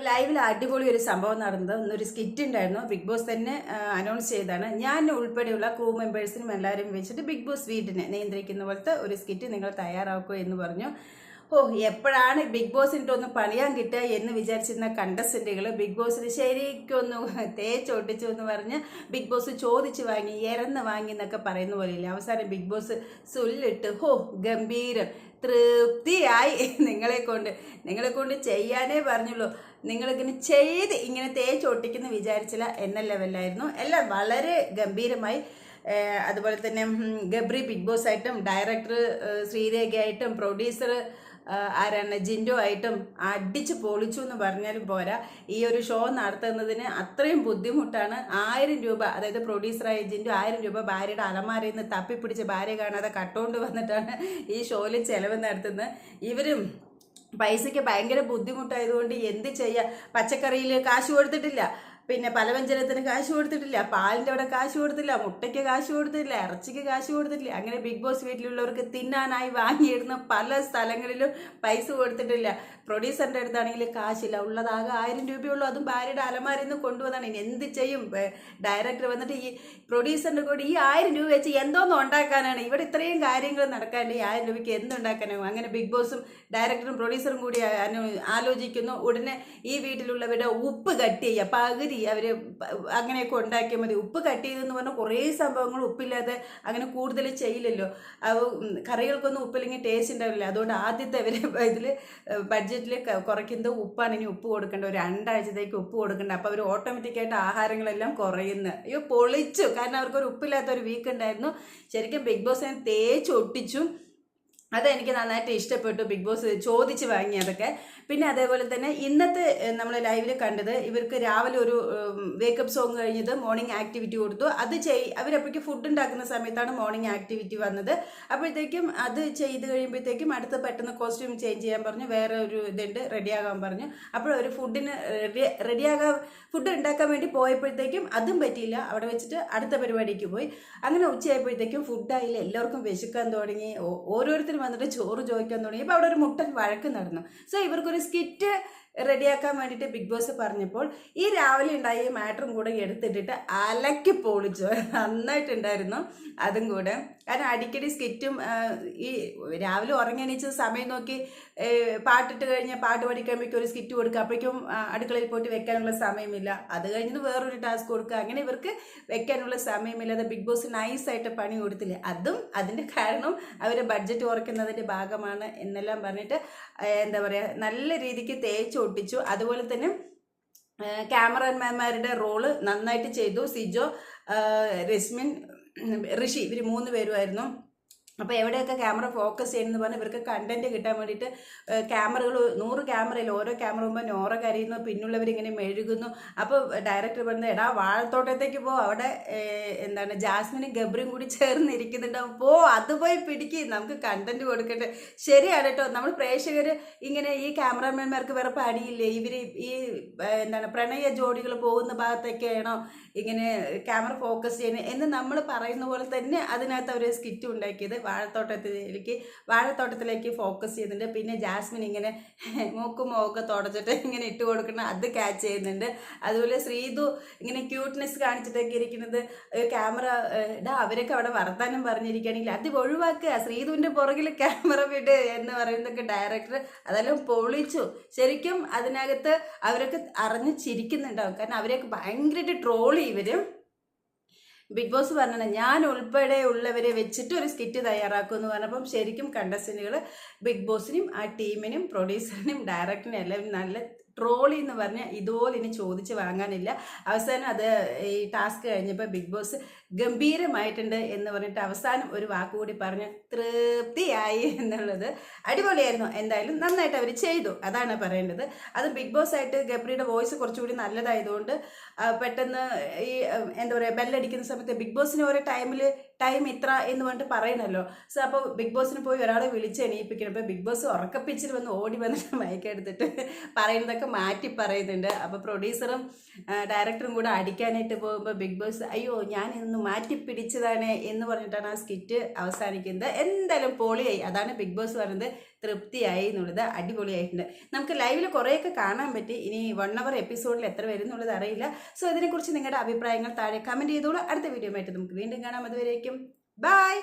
ലൈവിൽ അടിപൊളി ഒരു സംഭവം നടന്നത്. ഇന്നൊരു സ്കിറ്റ് ഉണ്ടായിരുന്നു. ബിഗ് ബോസ് തന്നെ അനൗൺസ് ചെയ്താണ്. ഞാൻ ഉൾപ്പെടെയുള്ള ക്രൂ മെമ്പേഴ്സിനും എല്ലാവരും വെച്ചിട്ട് ബിഗ് ബോസ് വീട്ടിനെ നിയന്ത്രിക്കുന്ന പോലത്തെ ഒരു സ്കിറ്റ് നിങ്ങൾ തയ്യാറാക്കുക എന്ന് പറഞ്ഞു. എപ്പോഴാണ് ബിഗ് ബോസിൻ്റെ പണിയാൻ കിട്ടുക എന്ന് വിചാരിച്ചിരുന്ന കണ്ടസ്റ്റന്റുകൾ ബിഗ് ബോസിന് ശരിക്കൊന്ന് തേച്ചൊട്ടിച്ചു എന്ന് പറഞ്ഞ് ബിഗ് ബോസ് ചോദിച്ചു വാങ്ങി ഇറന്ന് വാങ്ങി എന്നൊക്കെ പറയുന്ന പോലെയില്ല. അവസാനം ബിഗ് ബോസ് സുല്ലിട്ട് ഗംഭീരം തൃപ്തിയായി. നിങ്ങളെ കൊണ്ട് ചെയ്യാനേ പറഞ്ഞുള്ളൂ. നിങ്ങളിങ്ങനെ ചെയ്ത് ഇങ്ങനെ തേച്ചൊട്ടിക്കുന്നു വിചാരിച്ചില്ല എന്ന ലെവലിലായിരുന്നു. എല്ലാം വളരെ ഗംഭീരമായി. അതുപോലെ തന്നെ ഗബ്രി ബിഗ് ബോസ് ആയിട്ടും ഡയറക്ടർ ശ്രീരേഖയായിട്ടും പ്രൊഡ്യൂസർ ആരാണ് ജിൻഡോ ആയിട്ടും അടിച്ച് പൊളിച്ചു എന്ന് പറഞ്ഞാലും പോരാ. ഈ ഒരു ഷോ നടത്തുന്നതിന് അത്രയും ബുദ്ധിമുട്ടാണ്. 1000 രൂപ, അതായത് പ്രൊഡ്യൂസറായ ജിൻഡോ 1000 രൂപ ഭാര്യയുടെ അലമാരയിൽ നിന്ന് തപ്പിപ്പിടിച്ച് ഭാര്യ കാണാതെ കട്ടുകൊണ്ട് വന്നിട്ടാണ് ഈ ഷോയിൽ ചെലവ് നടത്തുന്നത്. ഇവരും പൈസയ്ക്ക് ഭയങ്കര ബുദ്ധിമുട്ടായതുകൊണ്ട് എന്ത് ചെയ്യുക? പച്ചക്കറിയിൽ കാശ് കൊടുത്തിട്ടില്ല, പിന്നെ പലവ്യഞ്ജനത്തിന് കാശ് കൊടുത്തിട്ടില്ല, പാലിൻ്റെ അവിടെ കാശ് കൊടുത്തില്ല, മുട്ടയ്ക്ക് കാശ് കൊടുത്തിട്ടില്ല, ഇറച്ചിക്ക് കാശ് കൊടുത്തിട്ടില്ല. അങ്ങനെ ബിഗ് ബോസ് വീട്ടിലുള്ളവർക്ക് തിന്നാനായി വാങ്ങിയിടുന്ന പല സ്ഥലങ്ങളിലും പൈസ കൊടുത്തിട്ടില്ല. പ്രൊഡ്യൂസറിൻ്റെ അടുത്താണെങ്കിൽ കാശില്ല, ഉള്ളതാകെ 1000 രൂപയുള്ളൂ. അതും ഭാര്യയുടെ അലമാരിൽ നിന്ന് കൊണ്ടുവന്നാണ്. ഇനി എന്ത് ചെയ്യും? ഡയറക്ടർ വന്നിട്ട് ഈ പ്രൊഡ്യൂസറിൻ്റെ കൂടെ ഈ 1000 രൂപ വെച്ച് എന്തോന്നും ഉണ്ടാക്കാനാണ്? ഇവിടെ ഇത്രയും കാര്യങ്ങൾ നടക്കാണ്ട് ഈ 1000 രൂപയ്ക്ക് എന്തുണ്ടാക്കാനാവും? അങ്ങനെ ബിഗ് ബോസും ഡയറക്ടറും പ്രൊഡ്യൂസറും കൂടി ആലോചിക്കുന്നു. ഉടനെ ഈ വീട്ടിലുള്ളവരുടെ ഉപ്പ് കട്ട് ചെയ്യുക, പകുതി അവർ അങ്ങനെയൊക്കെ ഉണ്ടാക്കിയാൽ മതി. ഉപ്പ് കട്ട് ചെയ്തെന്ന് പറഞ്ഞാൽ കുറേ സംഭവങ്ങൾ ഉപ്പില്ലാതെ അങ്ങനെ കൂടുതൽ ചെയ്യില്ലല്ലോ. കറികൾക്കൊന്നും ഉപ്പില്ലെങ്കിൽ ടേസ്റ്റ് ഉണ്ടാവില്ല. അതുകൊണ്ട് ആദ്യത്തെ അവർ ഇതിൽ ബഡ്ജറ്റിൽ കുറയ്ക്കുന്നത് ഉപ്പാണ്. ഇനി ഉപ്പ് കൊടുക്കേണ്ട, ഒരു 2 ആഴ്ചത്തേക്ക് ഉപ്പ് കൊടുക്കേണ്ട. അപ്പോൾ അവർ ഓട്ടോമാറ്റിക്കായിട്ട് ആഹാരങ്ങളെല്ലാം കുറയുന്നു. അയ്യോ പൊളിച്ചു. കാരണം അവർക്കൊരു ഉപ്പില്ലാത്ത ഒരു വീക്ക് ഉണ്ടായിരുന്നു. ശരിക്കും ബിഗ് ബോസിനെ തേച്ചൊട്ടിച്ചു. അതെനിക്ക് നന്നായിട്ട് ഇഷ്ടപ്പെട്ടു. ബിഗ് ബോസ് ചോദിച്ച് വാങ്ങി അതൊക്കെ. പിന്നെ അതേപോലെ തന്നെ ഇന്നത്തെ നമ്മൾ ലൈവിൽ കണ്ടത്, ഇവർക്ക് രാവിലെ ഒരു വേക്കപ്പ് സോങ് കഴിഞ്ഞത് മോർണിംഗ് ആക്ടിവിറ്റി കൊടുത്തു. അത് അവരപ്പോഴേക്ക് ഫുഡ് ഉണ്ടാക്കുന്ന സമയത്താണ് മോർണിംഗ് ആക്ടിവിറ്റി വന്നത്. അപ്പോഴത്തേക്കും അത് ചെയ്ത് കഴിയുമ്പോഴത്തേക്കും അടുത്ത് പെട്ടെന്ന് കോസ്റ്റ്യൂം ചേഞ്ച് ചെയ്യാൻ പറഞ്ഞു. വേറെ ഒരു ഇതുണ്ട്, റെഡിയാകാൻ പറഞ്ഞു. അപ്പോൾ ഒരു ഫുഡ് ഉണ്ടാക്കാൻ വേണ്ടി പോയപ്പോഴത്തേക്കും അതും പറ്റിയില്ല. അവിടെ വെച്ചിട്ട് അടുത്ത പരിപാടിക്ക് പോയി. അങ്ങനെ ഉച്ചയായപ്പോഴത്തേക്കും ഫുഡായില്ല, എല്ലാവർക്കും വിശക്കാൻ തുടങ്ങി. ഓരോരുത്തരും വന്നിട്ട് ചോറ് ചോദിക്കാൻ തുടങ്ങി. അപ്പോൾ അവിടെ ഒരു മുട്ടൻ വഴക്ക് നടന്നു. സോ ഇവർക്കൊരു സ്കിറ്റ് റെഡിയാക്കാൻ വേണ്ടിയിട്ട് ബിഗ് ബോസ് പറഞ്ഞപ്പോൾ ഈ രാവിലെ ഉണ്ടായ മാറ്ററും കൂടെ എടുത്തിട്ടിട്ട് അലക്കി പൊളിച്ചു. നന്നായിട്ടുണ്ടായിരുന്നു അതും കൂടെ. കാരണം അടിക്കടി സ്കിറ്റും ഈ രാവിലെ ഉറങ്ങിയണിച്ച് സമയം നോക്കി പാട്ടിട്ട് കഴിഞ്ഞാൽ പാട്ട് പഠിക്കുമ്പോഴേക്കും ഒരു സ്കിറ്റ് കൊടുക്കുക. അപ്പോഴേക്കും അടുക്കളയിൽ പോയിട്ട് വെക്കാനുള്ള സമയമില്ല. അത് കഴിഞ്ഞത് വേറൊരു ടാസ്ക് കൊടുക്കുക. അങ്ങനെ ഇവർക്ക് വെക്കാനുള്ള സമയമില്ലാതെ ബിഗ് ബോസ് നൈസായിട്ട് പണി കൊടുത്തില്ലേ. അതും അതിൻ്റെ കാരണം അവർ ബഡ്ജറ്റ് കുറയ്ക്കുന്നതിൻ്റെ ഭാഗമാണ് എന്നെല്ലാം പറഞ്ഞിട്ട് എന്താ പറയുക, നല്ല രീതിക്ക് തേച്ചൊട്ടിച്ചു. അതുപോലെ തന്നെ ക്യാമറമാൻമാരുടെ റോള് നന്നായിട്ട് ചെയ്തു. സിജോ, രശ്മിൻ, ഋഷി, ഇവർ 3 പേരുമായിരുന്നു. അപ്പോൾ എവിടെയൊക്കെ ക്യാമറ ഫോക്കസ് ചെയ്യുന്നത് പറഞ്ഞാൽ ഇവർക്ക് കണ്ടന്റ് കിട്ടാൻ വേണ്ടിയിട്ട് ക്യാമറകൾ 100 ക്യാമറയിൽ ഓരോ ക്യാമറ മുമ്പ് നോറ കരയുന്നു, പിന്നുള്ളവരിങ്ങനെ മെഴുകുന്നു. അപ്പോൾ ഡയറക്ടർ പറഞ്ഞത്, എടാ വാഴത്തോട്ടത്തേക്ക് പോ, അവിടെ എന്താണ് ജാസ്മിനും ഗബ്രിയും കൂടി ചേർന്നിരിക്കുന്നുണ്ടാവും, പോ അത് പോയി പിടിക്കുക, നമുക്ക് കണ്ടന്റ് കൊടുക്കട്ടെ. ശരിയാണ് കേട്ടോ. നമ്മൾ പ്രേക്ഷകർ ഇങ്ങനെ ഈ ക്യാമറാമാൻമാർക്ക് വേറെ പണിയില്ലേ? ഇവർ ഈ എന്താണ് പ്രണയ ജോഡികൾ പോകുന്ന ഭാഗത്തൊക്കെയാണോ ഇങ്ങനെ ക്യാമറ ഫോക്കസ് ചെയ്യുന്നത് എന്ന് നമ്മൾ പറയുന്ന പോലെ തന്നെ അതിനകത്ത് അവർ സ്കിറ്റ് ഉണ്ടാക്കിയത്. വാഴത്തോട്ടത്തിലേക്ക് ഫോക്കസ് ചെയ്യുന്നുണ്ട്. പിന്നെ ജാസ്മിൻ ഇങ്ങനെ മൂക്ക് തുടച്ചിട്ട് ഇങ്ങനെ ഇട്ട് കൊടുക്കണം, അത് ക്യാച്ച് ചെയ്യുന്നുണ്ട്. അതുപോലെ ശ്രീതു ഇങ്ങനെ ക്യൂട്ട്നെസ് കാണിച്ചിട്ടൊക്കെ ഇരിക്കുന്നത്. ക്യാമറ അവരൊക്കെ അവിടെ വർത്താനം പറഞ്ഞിരിക്കുകയാണെങ്കിൽ അത് ഒഴിവാക്കുക, ശ്രീതുവിൻ്റെ പുറകിൽ ക്യാമറ വിട് എന്ന് പറയുന്നതൊക്കെ ഡയറക്ടർ അതെല്ലാം പൊളിച്ചു. ശരിക്കും അതിനകത്ത് അവരൊക്കെ അറിഞ്ഞ് ചിരിക്കുന്നുണ്ടാവും. കാരണം അവരെയൊക്കെ ഭയങ്കരമായിട്ട് ട്രോൾ ഇവരും. ബിഗ് ബോസ് പറഞ്ഞത് ഞാൻ ഉൾപ്പെടെ ഉള്ളവരെ വെച്ചിട്ട് ഒരു സ്കിറ്റ് തയ്യാറാക്കും എന്ന് പറഞ്ഞപ്പം ശരിക്കും കണ്ടസ്റ്റന്റുകൾ ബിഗ് ബോസിനും ആ ടീമിനും പ്രൊഡ്യൂസറിനും ഡയറക്ടറിനും എല്ലാവരും നല്ല ട്രോളി എന്ന് പറഞ്ഞാൽ ഇതുപോലെ ഇനി ചോദിച്ച് വാങ്ങാനില്ല. അവസാനം അത് ഈ ടാസ്ക് കഴിഞ്ഞപ്പോൾ ബിഗ് ബോസ് ഗംഭീരമായിട്ടുണ്ട് എന്ന് പറഞ്ഞിട്ട് അവസാനം ഒരു വാക്കുകൂടി പറഞ്ഞ് തൃപ്തിയായി എന്നുള്ളത്. അടിപൊളിയായിരുന്നു. എന്തായാലും നന്നായിട്ട് അവർ ചെയ്തു, അതാണ് പറയേണ്ടത്. അത് ബിഗ് ബോസ് ആയിട്ട് ഗബ്രിയുടെ വോയിസ് കുറച്ചുകൂടി നല്ലതായതുകൊണ്ട് പെട്ടെന്ന് ഈ എന്താ പറയുക ബെല്ലടിക്കുന്ന സമയത്ത് ബിഗ് ബോസിന് ഓരോ ടൈം ഇത്ര എന്ന് പറഞ്ഞിട്ട് പറയണമല്ലോ. സോ അപ്പോൾ ബിഗ് ബോസിന് പോയി ഒരാളെ വിളിച്ച് എണീപ്പിക്കണം. അപ്പോൾ ബിഗ് ബോസ് ഉറക്കപ്പിച്ചിൽ വന്ന് ഓടി വന്നിട്ട് മയക്കെടുത്തിട്ട് പറയുന്നതൊക്കെ മാറ്റി പറയുന്നുണ്ട്. അപ്പോൾ പ്രൊഡ്യൂസറും ഡയറക്ടറും കൂടെ അടിക്കാനായിട്ട് പോകുമ്പോൾ ബിഗ് ബോസ് അയ്യോ ഞാൻ ഇന്ന് മാറ്റി പിടിച്ചതാണ് എന്ന് പറഞ്ഞിട്ടാണ് ആ സ്കിറ്റ് അവസാനിക്കുന്നത്. എന്തായാലും പൊളിയായി. അതാണ് ബിഗ് ബോസ് പറയുന്നത്, തൃപ്തിയായി എന്നുള്ളത് അടിപൊളിയായിട്ടുണ്ട്. നമുക്ക് ലൈവിൽ കുറേയൊക്കെ കാണാൻ പറ്റി. ഇനി 1 hour എപ്പിസോഡിൽ എത്ര വരും എന്നുള്ളത് അറിയില്ല. സോ ഇതിനെക്കുറിച്ച് നിങ്ങളുടെ അഭിപ്രായങ്ങൾ താഴെ കമൻറ്റ് ചെയ്തോളൂ. അടുത്ത വീഡിയോ ആയിട്ട് നമുക്ക് വീണ്ടും കാണാം. അതുവരേക്കും ബൈ.